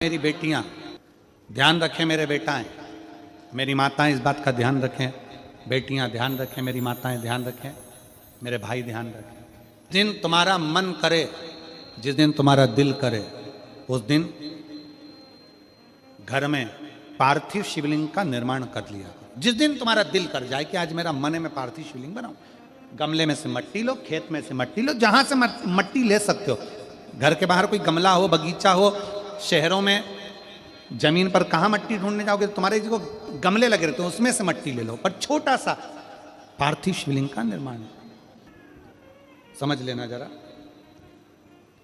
मेरी बेटियां ध्यान रखें, मेरे बेटाएं, मेरी माताएं इस बात का ध्यान रखें, बेटियां ध्यान रखें, मेरी माताएं ध्यान रखें, मेरे भाई ध्यान रखें। जिस दिन तुम्हारा मन करे, जिस दिन तुम्हारा दिल करे, उस दिन घर में पार्थिव शिवलिंग का निर्माण कर लिया। जिस दिन तुम्हारा दिल कर जाए कि आज मेरा मन है मैं पार्थिव शिवलिंग बनाऊं, गमले में से मट्टी लो, खेत में से मट्टी लो, जहां से मट्टी ले सकते हो। घर के बाहर कोई गमला हो, बगीचा हो, शहरों में जमीन पर कहां मट्टी ढूंढने जाओगे, तुम्हारे जो गमले लगे रहते हैं उसमें से मट्टी ले लो, पर छोटा सा पार्थिव शिवलिंग का निर्माण समझ लेना जरा।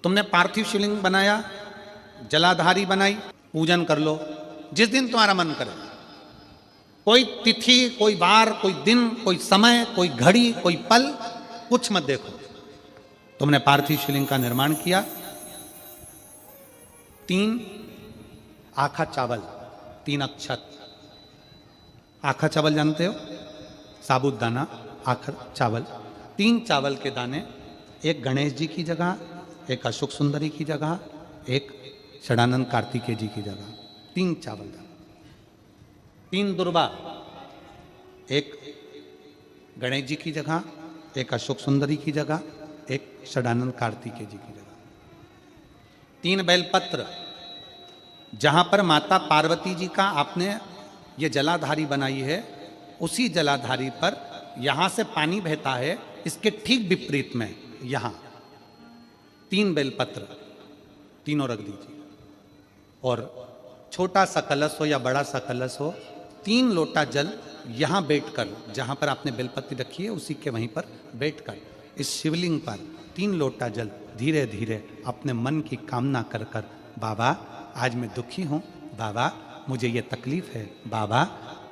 तुमने पार्थिव शिवलिंग बनाया, जलाधारी बनाई, पूजन कर लो जिस दिन तुम्हारा मन करे। कोई तिथि, कोई वार, कोई दिन, कोई समय, कोई घड़ी, कोई पल, कुछ मत देखो। तुमने पार्थिव शिवलिंग का निर्माण किया। 3 आखा चावल, 3 अक्षत। आखा चावल जानते हो, साबुत दाना, आखा चावल। 3 चावल के दाने, एक गणेश जी की जगह, एक अशोक सुंदरी की जगह, एक षडानंद कार्तिकेय जी की जगह। 3 चावल दाना। 3 दुर्वा, एक गणेश जी की जगह, एक अशोक सुंदरी की जगह, एक षडानंद कार्तिकेय जी की जगह। 3 बेलपत्र, जहां पर माता पार्वती जी का आपने ये जलाधारी बनाई है, उसी जलाधारी पर यहां से पानी बहता है, इसके ठीक विपरीत में यहां 3 बेलपत्र, तीनों रख दीजिए। और छोटा सा कलश हो या बड़ा सा कलश हो, 3 लोटा जल यहां बैठकर, जहां पर आपने बेलपत्री रखी है उसी के वहीं पर बैठकर इस शिवलिंग पर 3 लोटा जल धीरे धीरे अपने मन की कामना कर कर, बाबा आज मैं दुखी हूँ, बाबा मुझे ये तकलीफ है, बाबा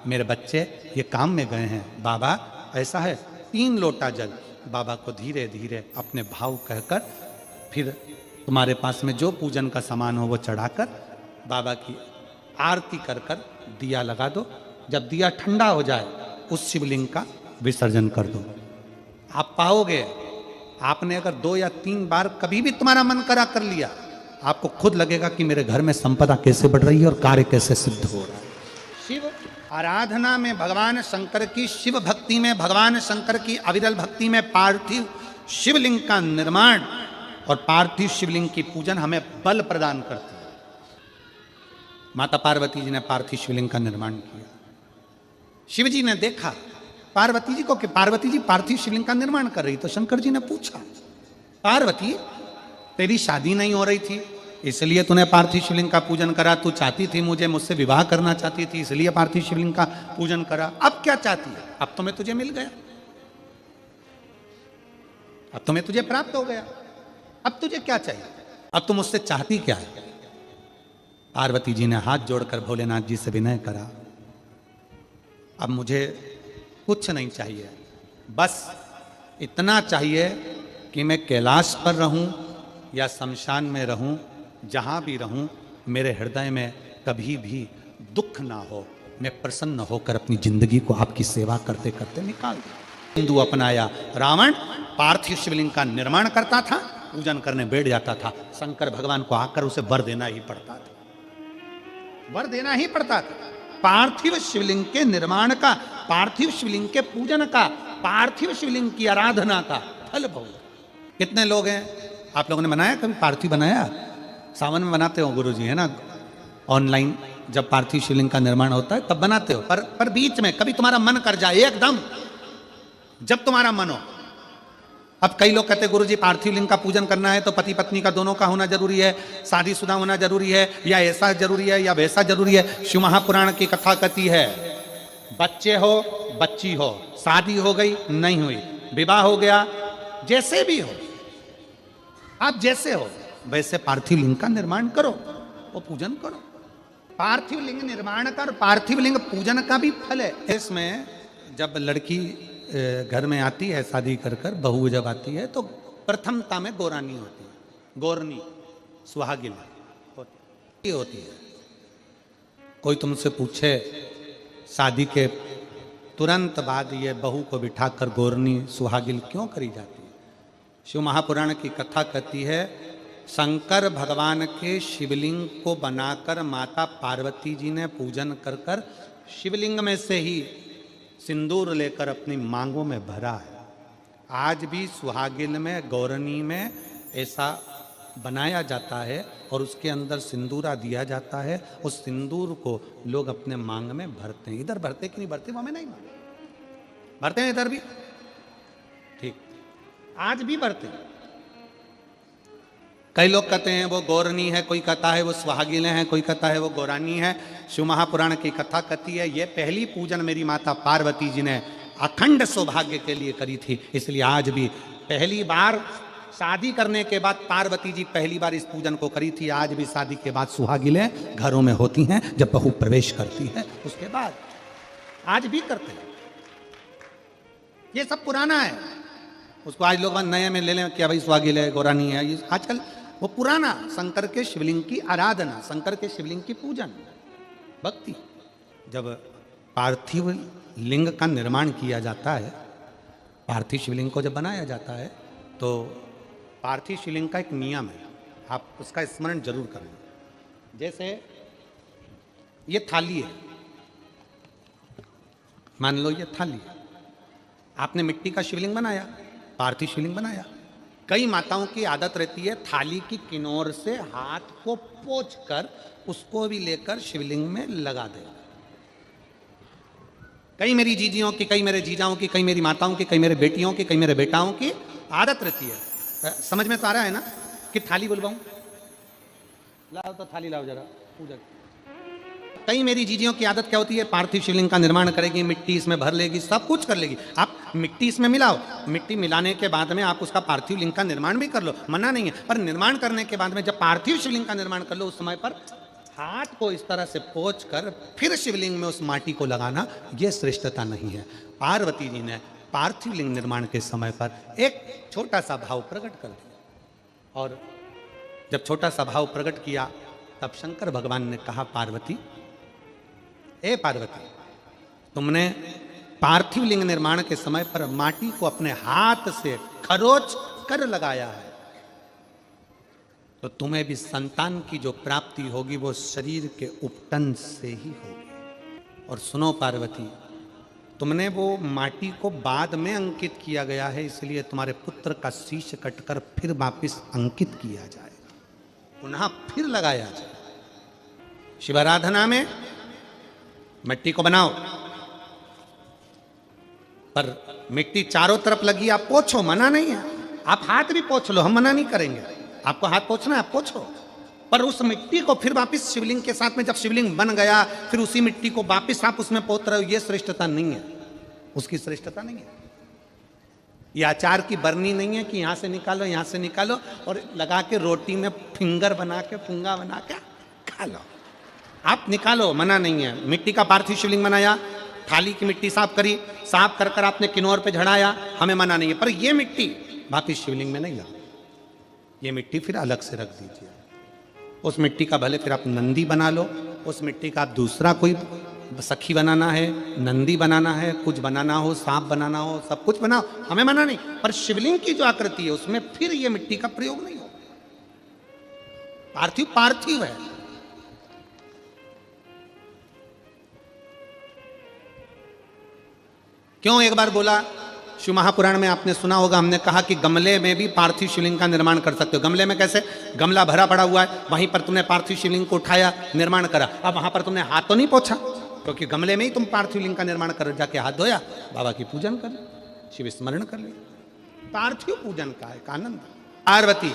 मेरे बच्चे ये काम में गए हैं, बाबा ऐसा है। 3 लोटा जल बाबा को धीरे धीरे अपने भाव कहकर, फिर तुम्हारे पास में जो पूजन का सामान हो वो चढ़ाकर बाबा की आरती कर कर दिया लगा दो। जब दिया ठंडा हो जाए उस शिवलिंग का विसर्जन कर दो। आप पाओगे, आपने अगर 2 या 3 बार कभी भी तुम्हारा मन करा कर लिया, आपको खुद लगेगा कि मेरे घर में संपदा कैसे बढ़ रही है और कार्य कैसे सिद्ध हो रहा है। शिव आराधना में भगवान शंकर की, शिव भक्ति में भगवान शंकर की अविरल भक्ति में पार्थिव शिवलिंग का निर्माण और पार्थिव शिवलिंग की पूजन हमें बल प्रदान करती है। माता पार्वती जी ने पार्थिव शिवलिंग का निर्माण किया। शिव जी ने देखा पार्वती जी को कि पार्वती जी पार्थिव शिवलिंग का निर्माण कर रही, तो शंकर जी ने पूछा, पार्वती तेरी शादी नहीं हो रही थी इसलिए तूने पार्थिव शिवलिंग का पूजन करा, तू चाहती थी मुझसे विवाह करना चाहती थी इसलिए पार्थिव शिवलिंग का पूजन करा, अब क्या चाहती है? अब तो मैं तुझे मिल गया, अब तो मैं तुझे प्राप्त हो गया, अब तुझे क्या चाहिए, अब तुम मुझसे चाहती क्या है? पार्वती जी ने हाथ जोड़कर भोलेनाथ जी से विनय करा, अब मुझे कुछ नहीं चाहिए, बस इतना चाहिए कि मैं कैलाश पर रहूं या शमशान में रहूं, जहां भी रहूं मेरे हृदय में कभी भी दुख ना हो, मैं प्रसन्न होकर अपनी जिंदगी को आपकी सेवा करते करते निकाल दूं। हिंदू अपनाया, रावण पार्थिव शिवलिंग का निर्माण करता था, पूजन करने बैठ जाता था, शंकर भगवान को आकर उसे वर देना ही पड़ता था, वर देना ही पड़ता था। पार्थिव शिवलिंग के निर्माण का, पार्थिव शिवलिंग के पूजन का, पार्थिव शिवलिंग की आराधना का फल भोग। कितने लोग हैं, आप लोगों ने बनाया कभी पार्थिव? बनाया, सावन में बनाते हो गुरु जी, है ना, ऑनलाइन जब पार्थिव शिवलिंग का निर्माण होता है तब बनाते हो, पर बीच में कभी तुम्हारा मन कर जाए, एकदम जब तुम्हारा मन हो। अब कई लोग कहते हैं गुरु जी पार्थिव लिंग का पूजन करना है तो पति पत्नी का दोनों का होना जरूरी है, शादीशुदा होना जरूरी है, या ऐसा जरूरी है या वैसा जरूरी है। शिव महापुराण की कथा कहती है, बच्चे हो बच्ची हो, शादी हो गई नहीं हुई, विवाह हो गया, जैसे भी हो, आप जैसे हो वैसे पार्थिव लिंग का निर्माण करो, वो पूजन करो। पार्थिव लिंग निर्माण कर, पार्थिव लिंग पूजन का भी फल है। इसमें जब लड़की घर में आती है शादी कर कर, बहू जब आती है तो प्रथमता में गोरानी होती है, गोरनी सुहागिन होती है। कोई तुमसे पूछे शादी के तुरंत बाद ये बहू को बिठाकर गोरनी सुहागिन क्यों करी जाती है? शिव महापुराण की कथा कहती है शंकर भगवान के शिवलिंग को बनाकर माता पार्वती जी ने पूजन कर कर शिवलिंग में से ही सिंदूर लेकर अपनी मांगों में भरा है। आज भी सुहागिन में, गौरनी में ऐसा बनाया जाता है और उसके अंदर सिंदूरा दिया जाता है। उस सिंदूर को लोग अपने मांग में भरते हैं। इधर भरते कि नहीं भरते, वो हमें नहीं भरते हैं इधर भी, ठीक, आज भी भरते हैं। कई लोग कहते हैं वो गौरनी है, कोई कहता है वो सुहागिन है, कोई कहता है वो गौरानी है। शिव महापुराण की कथा कहती है ये पहली पूजन मेरी माता पार्वती जी ने अखंड सौभाग्य के लिए करी थी, इसलिए आज भी पहली बार शादी करने के बाद पार्वती जी पहली बार इस पूजन को करी थी। आज भी शादी के बाद सुहागिनें घरों में होती हैं, जब बहू प्रवेश करती है उसके बाद आज भी करते हैं। ये सब पुराना है, उसको आज लोग नए में ले लें क्या भाई सुहागिन है, गौरानी है। ये आजकल वो पुराना शंकर के शिवलिंग की आराधना, शंकर के शिवलिंग की पूजन, भक्ति। जब पार्थिव लिंग का निर्माण किया जाता है, पार्थिव शिवलिंग को जब बनाया जाता है तो पार्थिव शिवलिंग का एक नियम है, आप उसका स्मरण जरूर करें। जैसे ये थाली है, मान लो ये थाली है, आपने मिट्टी का शिवलिंग बनाया, पार्थिव शिवलिंग बनाया। कई माताओं की आदत रहती है थाली की किनार से हाथ को पोंछकर उसको भी लेकर शिवलिंग में लगा दे। कई मेरी जीजियों की, कई मेरे जीजाओं की, कई मेरी माताओं की, कई मेरे बेटियों की, कई मेरे बेटाओं की आदत रहती है। समझ में तो आ रहा है ना कि थाली बुलवाऊं? लाओ तो थाली लाओ जरा पूजा। कई मेरी जीजियों की आदत क्या होती है, पार्थिव शिवलिंग का निर्माण करेगी, मिट्टी इसमें भर लेगी, सब कुछ कर लेगी। आप मिट्टी इसमें मिलाओ, मिट्टी मिलाने के बाद में आप उसका पार्थिव लिंग का निर्माण भी कर लो, मना नहीं है। पर निर्माण करने के बाद में जब पार्थिव शिवलिंग का निर्माण कर लो, उस समय पर हाथ को इस तरह से पोंछ कर फिर शिवलिंग में उस माटी को लगाना, यह श्रेष्ठता नहीं है। पार्वती जी ने पार्थिव लिंग निर्माण के समय पर एक छोटा सा भाव प्रकट कर दिया, और जब छोटा सा भाव प्रकट किया तब शंकर भगवान ने कहा, पार्वती, ए पार्वती, तुमने पार्थिव लिंग निर्माण के समय पर माटी को अपने हाथ से खरोच कर लगाया है, तो तुम्हें भी संतान की जो प्राप्ति होगी वो शरीर के उपटन से ही होगी। और सुनो पार्वती, तुमने वो माटी को बाद में अंकित किया गया है, इसलिए तुम्हारे पुत्र का शीश कटकर फिर वापिस अंकित किया जाएगा, पुनः फिर लगाया जाएगा। शिवाराधना में मिट्टी को बनाओ, पर मिट्टी चारों तरफ लगी, आप पोंछो, मना नहीं है। आप हाथ भी पोंछ लो, हम मना नहीं करेंगे। आपको हाथ पोंछना है आप पोंछो, पर उस मिट्टी को फिर वापस शिवलिंग के साथ में, जब शिवलिंग बन गया फिर उसी मिट्टी को वापस आप उसमें पोत रहे हो, ये श्रेष्ठता नहीं है, उसकी श्रेष्ठता नहीं है। ये आचार की बरनी नहीं है कि यहां से निकालो, यहां से निकालो और लगा के रोटी में फिंगर बना के, फुंगा बना के खा लो। आप निकालो, मना नहीं है। मिट्टी का पार्थिव शिवलिंग बनाया, थाली की मिट्टी साफ करी, साफ कर कर आपने किनार पे झड़ाया, हमें मना नहीं है। पर ये मिट्टी वापिस शिवलिंग में नहीं लगा, ये मिट्टी फिर अलग से रख दीजिए। उस मिट्टी का भले फिर आप नंदी बना लो, उस मिट्टी का आप दूसरा कोई सखी बनाना है, नंदी बनाना है, कुछ बनाना हो, सांप बनाना हो, सब कुछ बनाओ, हमें मना नहीं। पर शिवलिंग की जो आकृति है उसमें फिर ये मिट्टी का प्रयोग नहीं हो। पार्थिव पार्थिव है। क्यों एक बार बोला, शिव महापुराण में आपने सुना होगा, हमने कहा कि गमले में भी पार्थिव शिवलिंग का निर्माण कर सकते हो। गमले में कैसे? गमला भरा पड़ा हुआ है, वहीं पर तुमने पार्थिव शिवलिंग को उठाया, निर्माण करा। अब वहां पर तुमने हाथ तो नहीं पोंछा, क्योंकि गमले में ही तुम पार्थिव लिंग का निर्माण कर, जाके हाथ धोया, बाबा की पूजन कर, शिव स्मरण कर लिया। पार्थिव पूजन का एक आनंद। पार्वती,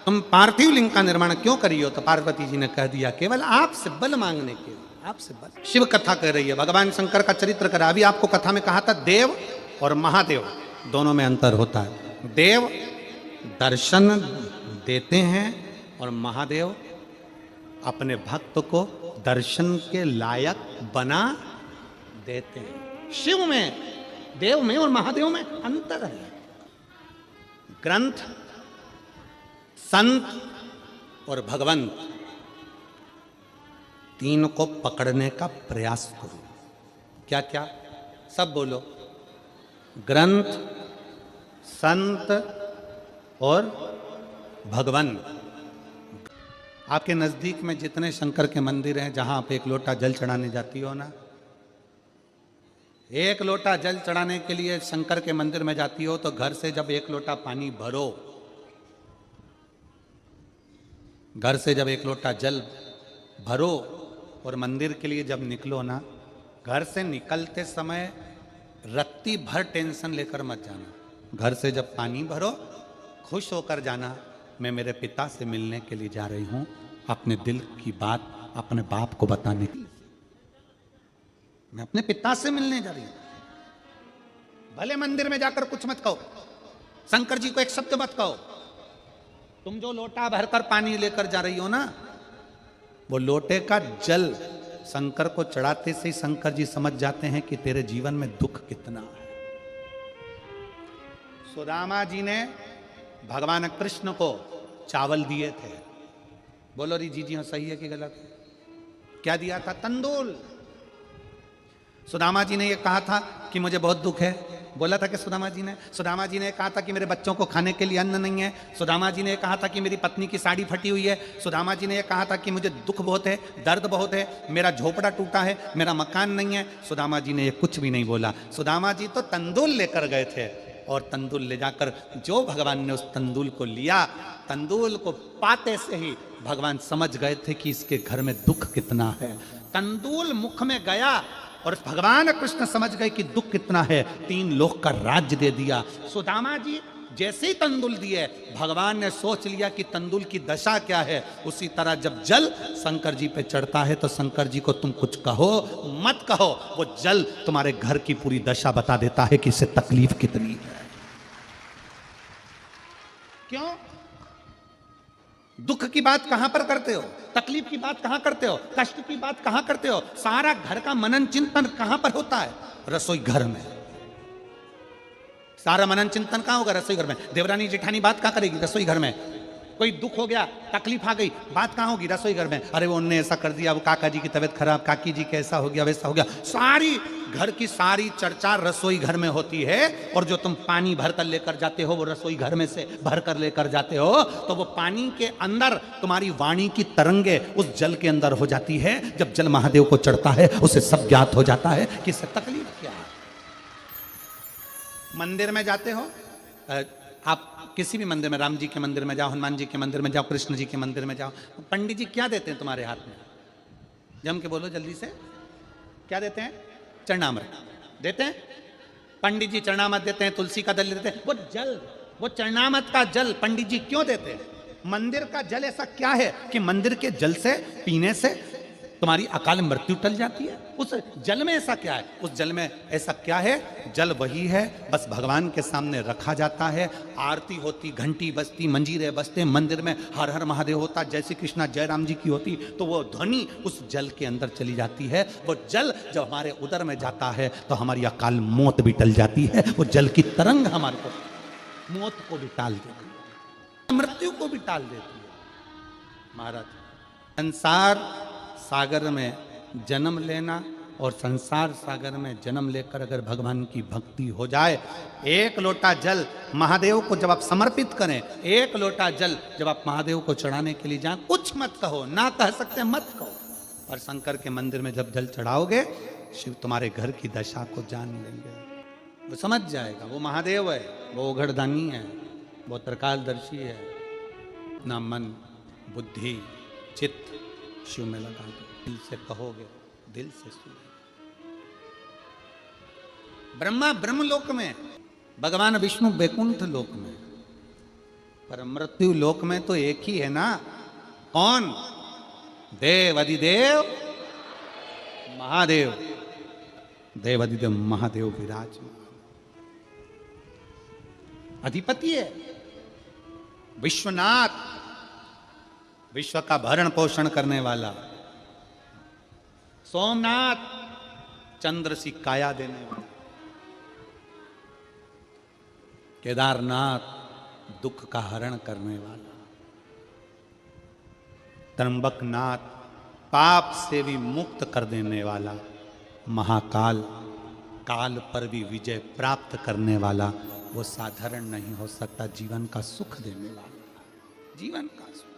तुम पार्थिव लिंग का निर्माण क्यों करी हो? तो पार्वती जी ने कह दिया, केवल आपसे बल मांगने के लिए, आपसे बल। शिव कथा कर रही है, भगवान शंकर का चरित्र करा। अभी आपको कथा में कहा था देव और महादेव दोनों में अंतर होता है। देव दर्शन देते हैं और महादेव अपने भक्त को दर्शन के लायक बना देते हैं। शिव में, देव में और महादेव में अंतर है। ग्रंथ, संत और भगवंत, तीन को पकड़ने का प्रयास करो। क्या क्या? सब बोलो। ग्रंथ, संत और भगवंत, आपके नजदीक में जितने शंकर के मंदिर हैं, जहां आप एक लोटा जल चढ़ाने जाती हो ना, एक लोटा जल चढ़ाने के लिए शंकर के मंदिर में जाती हो, तो घर से जब एक लोटा पानी भरो, घर से जब एक लोटा जल भरो और मंदिर के लिए जब निकलो ना, घर से निकलते समय रत्ती भर टेंशन लेकर मत जाना। घर से जब पानी भरो, खुश होकर जाना, मैं मेरे पिता से मिलने के लिए जा रही हूं, अपने दिल की बात अपने बाप को बताने के लिए। मैं अपने पिता से मिलने जा रही हूं। भले मंदिर में जाकर कुछ मत कहो, शंकर जी को एक शब्द मत कहो, तुम जो लोटा भरकर पानी लेकर जा रही हो ना, वो लोटे का जल शंकर को चढ़ाते से ही शंकर जी समझ जाते हैं कि तेरे जीवन में दुख कितना है। सुदामा जी ने भगवान कृष्ण को चावल दिए थे। बोलो री जी हाँ, सही है कि गलत है? क्या दिया था? तंदूल। सुदामा जी ने ये कहा था कि मुझे बहुत दुख है। बोला था कि सुदामा जी ने कहा था कि मेरे बच्चों को खाने के लिए अन्न नहीं है। सुदामा जी ने कहा था कि मेरी पत्नी की साड़ी फटी हुई है। सुदामा जी ने कहा था कि मुझे दुख बहुत है, दर्द बहुत है, मेरा झोपड़ा टूटा है, मेरा मकान नहीं है। सुदामा जी ने ये कुछ भी नहीं बोला। सुदामा जी तो तंदूल लेकर गए थे, और तंदूल ले जाकर जो भगवान ने उस तंदूल को लिया, तंदूल को पाते से ही भगवान समझ गए थे कि इसके घर में दुख कितना है। तंदूल मुख में गया और भगवान कृष्ण समझ गए कि दुख कितना है, 3 लोक का राज्य दे दिया। सुदामा जी जैसे ही तंदूल दिए, भगवान ने सोच लिया कि तंदूल की दशा क्या है। उसी तरह जब जल शंकर जी पे चढ़ता है, तो शंकर जी को तुम कुछ कहो मत कहो, वो जल तुम्हारे घर की पूरी दशा बता देता है कि इससे तकलीफ कितनी है। क्यों? दुख की बात कहां पर करते हो, तकलीफ की बात कहां करते हो, कष्ट की बात कहां करते हो? सारा घर का मनन चिंतन कहां पर होता है? रसोई घर में। सारा मनन चिंतन कहां होगा? रसोई घर में। देवरानी जेठानी बात कहां करेगी? रसोई घर में। कोई दुख हो गया, तकलीफ आ गई, बात कहां होगी? रसोई घर में। अरे वो उनने ऐसा कर दिया, वो काका जी की तबीयत खराब, काकी जी के ऐसा हो गया, वैसा हो गया। सारी घर की सारी चर्चा रसोई घर में होती है। और जो तुम पानी भर कर लेकर जाते हो, वो रसोई घर में से भर कर लेकर जाते हो, तो वो पानी के अंदर तुम्हारी वाणी की तरंगे उस जल के अंदर हो जाती है। जब जल महादेव को चढ़ता है, उसे सब ज्ञात हो जाता है कि इससे तकलीफ क्या है। मंदिर में जाते हो, आप किसी भी मंदिर में, राम जी के मंदिर में जाओ, हनुमान जी के मंदिर में जाओ, कृष्ण जी के मंदिर में जाओ, पंडित जी क्या देते हैं तुम्हारे हाथ में? जम के बोलो जल्दी से, क्या देते हैं? चरणामृत देते हैं। पंडित जी चरणामृत देते हैं, तुलसी का दल देते हैं। वो जल, वो चरणामृत का जल पंडित जी क्यों देते हैं? मंदिर का जल ऐसा क्या है कि मंदिर के जल से पीने से तुम्हारी अकाल मृत्यु टल जाती है? उस जल में ऐसा क्या है? उस जल में ऐसा क्या है? जल वही है, बस भगवान के सामने रखा जाता है, आरती होती, घंटी बजती, मंजीरे बजते, मंदिर में हर हर महादेव होता, जय श्री कृष्णा जय राम जी की होती, तो वो ध्वनि उस जल के अंदर चली जाती है। वो जल जब हमारे उदर में जाता है, तो हमारी अकाल मौत भी टल जाती है। वो जल की तरंग हमारे को मौत को भी टाल देती है, मृत्यु को भी टाल देती है। महाराज, संसार सागर में जन्म लेना और संसार सागर में जन्म लेकर अगर भगवान की भक्ति हो जाए, एक लोटा जल महादेव को जब आप समर्पित करें, एक लोटा जल जब आप महादेव को चढ़ाने के लिए जाएं, कुछ मत कहो, ना कह सकते मत कहो। और शंकर के मंदिर में जब जल चढ़ाओगे, शिव तुम्हारे घर की दशा को जान लेंगे, वो समझ जाएगा। वो महादेव है, वो उघड़दानी है, वो त्रिकालदर्शी है। अपना मन बुद्धि चित्त शिव में लगा दो, दिल से कहोगे, दिल से सुनो। ब्रह्मा ब्रह्मलोक में, भगवान विष्णु वैकुंठ लोक में, पर मृत्यु लोक में तो एक ही है ना। कौन? देव अधिदेव महादेव। देव अधिदेव महादेव विराजमान अधिपति है, विश्वनाथ, विश्व का भरण पोषण करने वाला। सोमनाथ, चंद्र सी काया देने वाला। केदारनाथ, दुख का हरण करने वाला। त्र्यंबकनाथ, पाप से भी मुक्त कर देने वाला। महाकाल, काल पर भी विजय प्राप्त करने वाला। वो साधारण नहीं हो सकता, जीवन का सुख देने वाला, जीवन का सुख।